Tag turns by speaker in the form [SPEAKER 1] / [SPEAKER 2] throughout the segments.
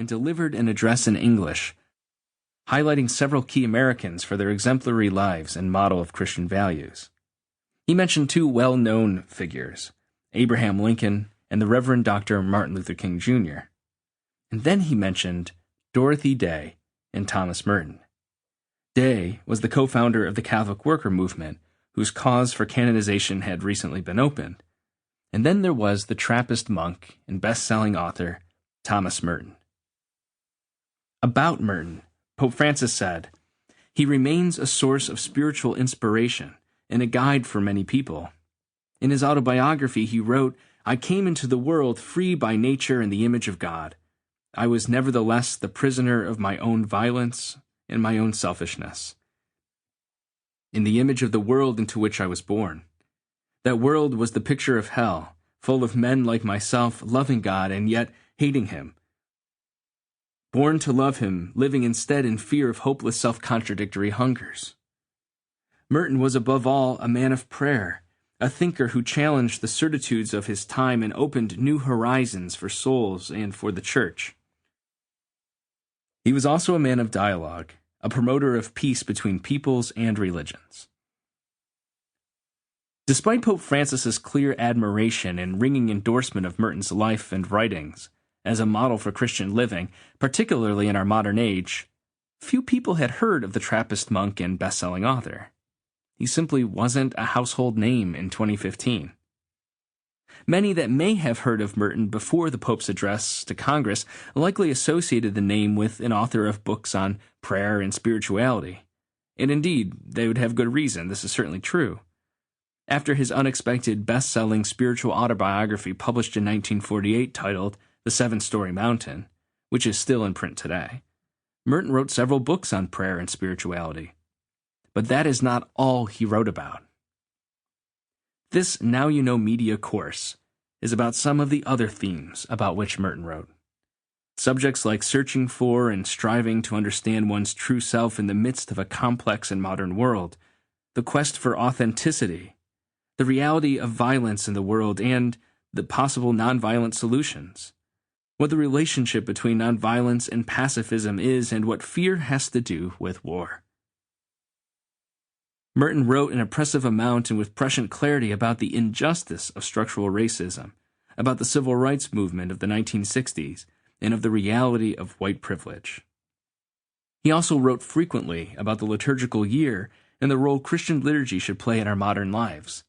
[SPEAKER 1] and delivered an address in English, highlighting several key Americans for their exemplary lives and model of Christian values. He mentioned two well-known figures, Abraham Lincoln and the Reverend Dr. Martin Luther King Jr. And then he mentioned Dorothy Day and Thomas Merton. Day was the co-founder of the Catholic worker movement, whose cause for canonization had recently been opened. And then there was the Trappist monk and best-selling author, Thomas Merton. About Merton, Pope Francis said, "He remains a source of spiritual inspiration and a guide for many people. In his autobiography, he wrote, 'I came into the world free by nature in the image of God. I was nevertheless the prisoner of my own violence and my own selfishness, in the image of the world into which I was born. That world was the picture of hell, full of men like myself, loving God and yet hating him. Born to love him, living instead in fear of hopeless self-contradictory hungers.' Merton was above all a man of prayer, a thinker who challenged the certitudes of his time and opened new horizons for souls and for the church. He was also a man of dialogue, a promoter of peace between peoples and religions." Despite Pope Francis's clear admiration and ringing endorsement of Merton's life and writings as a model for Christian living, particularly in our modern age, few people had heard of the Trappist monk and best-selling author. He simply wasn't a household name in 2015. Many that may have heard of Merton before the Pope's address to Congress likely associated the name with an author of books on prayer and spirituality. And indeed, they would have good reason. This is certainly true. After his unexpected best-selling spiritual autobiography published in 1948 titled The Seven-Story Mountain, which is still in print today, Merton wrote several books on prayer and spirituality. But that is not all he wrote about. This Now You Know Media course is about some of the other themes about which Merton wrote. Subjects like searching for and striving to understand one's true self in the midst of a complex and modern world, the quest for authenticity, the reality of violence in the world, and the possible nonviolent solutions, what the relationship between nonviolence and pacifism is, and what fear has to do with war. Merton wrote an impressive amount and with prescient clarity about the injustice of structural racism, about the civil rights movement of the 1960s, and of the reality of white privilege. He also wrote frequently about the liturgical year and the role Christian liturgy should play in our modern lives,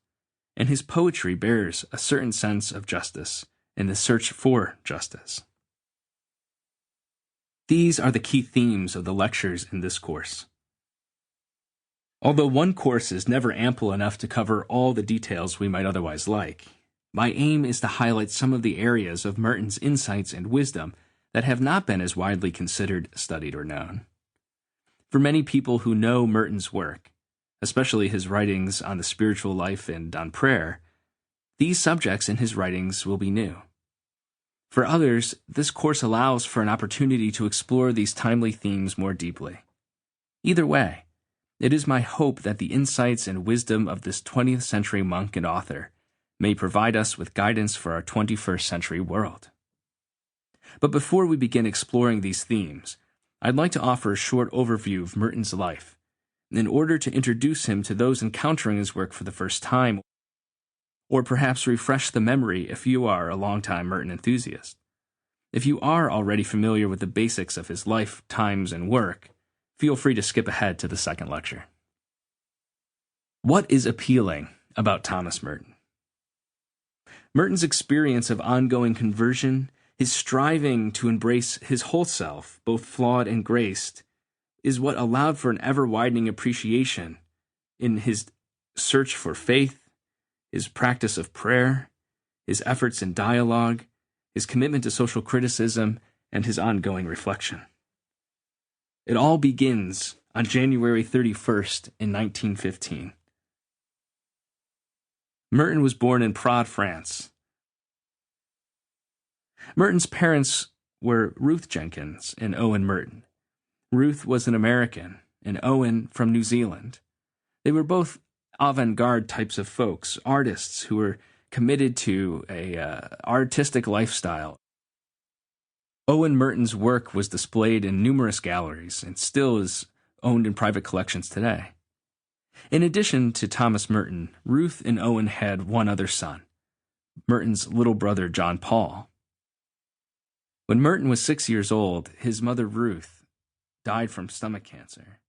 [SPEAKER 1] and his poetry bears a certain sense of justice and the search for justice. These are the key themes of the lectures in this course. Although one course is never ample enough to cover all the details we might otherwise like, my aim is to highlight some of the areas of Merton's insights and wisdom that have not been as widely considered, studied, or known. For many people who know Merton's work, especially his writings on the spiritual life and on prayer, these subjects in his writings will be new. For others, this course allows for an opportunity to explore these timely themes more deeply. Either way, it is my hope that the insights and wisdom of this 20th century monk and author may provide us with guidance for our 21st century world. But before we begin exploring these themes, I'd like to offer a short overview of Merton's life, in order to introduce him to those encountering his work for the first time, or perhaps refresh the memory if you are a longtime Merton enthusiast. If you are already familiar with the basics of his life, times, and work, feel free to skip ahead to the second lecture. What is appealing about Thomas Merton? Merton's experience of ongoing conversion, his striving to embrace his whole self, both flawed and graced, is what allowed for an ever-widening appreciation in his search for faith, his practice of prayer, his efforts in dialogue, his commitment to social criticism, and his ongoing reflection. It all begins on January 31st in 1915. Merton was born in Prades, France. Merton's parents were Ruth Jenkins and Owen Merton. Ruth was an American, and Owen from New Zealand. They were both avant-garde types of folks, artists who were committed to a artistic lifestyle. Owen Merton's work was displayed in numerous galleries and still is owned in private collections today. In addition to Thomas Merton, Ruth and Owen had one other son, Merton's little brother John Paul. When Merton was 6 years old, his mother Ruth died from stomach cancer.